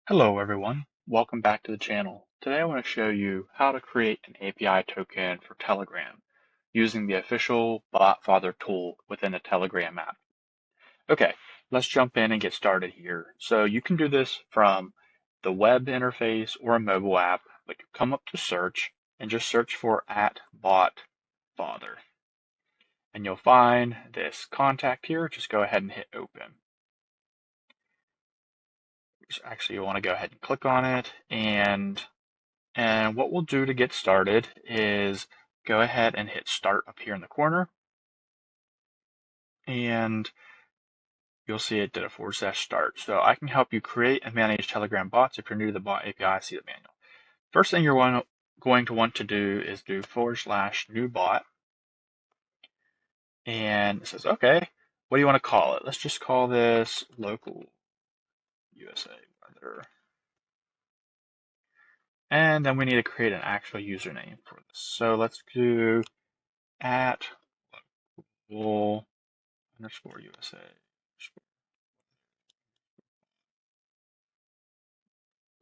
Hello everyone, welcome back to the channel. Today I want to show you how to create an API token for Telegram using the official BotFather tool within the Telegram app. Okay, let's jump in and get started here. So you can do this from the web interface or a mobile app, but you come up to search and just search for @BotFather. And you'll find this contact here. Just go ahead and hit open. Actually, you want to go ahead and click on it, and what we'll do to get started is go ahead and hit start up here in the corner, and you'll see it did a /start. So I can help you create and manage Telegram bots. If you're new to the bot API, see the manual. First thing you're going to want to do is do /new bot, and it says, okay, what do you want to call it? Let's just call this local USA weather. And then we need to create an actual username for this. So let's do @local_USA.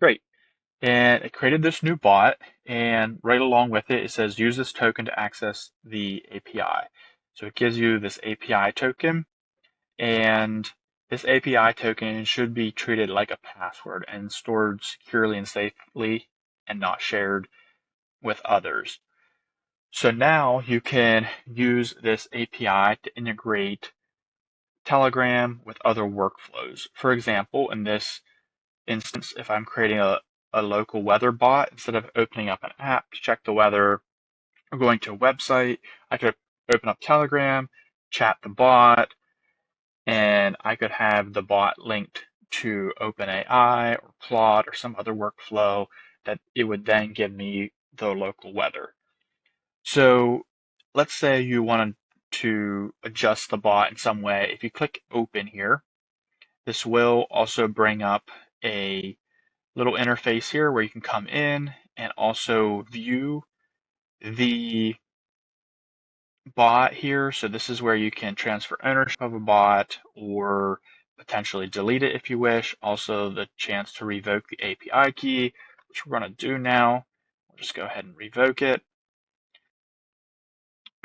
Great. And it created this new bot, and right along with it, it says use this token to access the API. So it gives you this API token, and this API token should be treated like a password and stored securely and safely and not shared with others. So now you can use this API to integrate Telegram with other workflows. For example, in this instance, if I'm creating a local weather bot, instead of opening up an app to check the weather or going to a website, I could open up Telegram, chat the bot, and I could have the bot linked to OpenAI or Claude or some other workflow that it would then give me the local weather. So let's say you wanted to adjust the bot in some way. If you click open here, this will also bring up a little interface here where you can come in and also view the bot here. So this is where you can transfer ownership of a bot or potentially delete it if you wish. Also the chance to revoke the API key, which we're going to do now. We'll just go ahead and revoke it.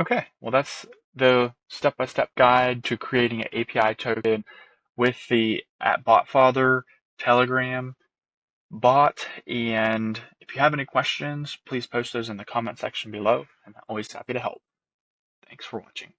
Okay, well that's the step-by-step guide to creating an API token with the @BotFather Telegram bot. And if you have any questions, please post those in the comment section below. I'm always happy to help. Thanks for watching.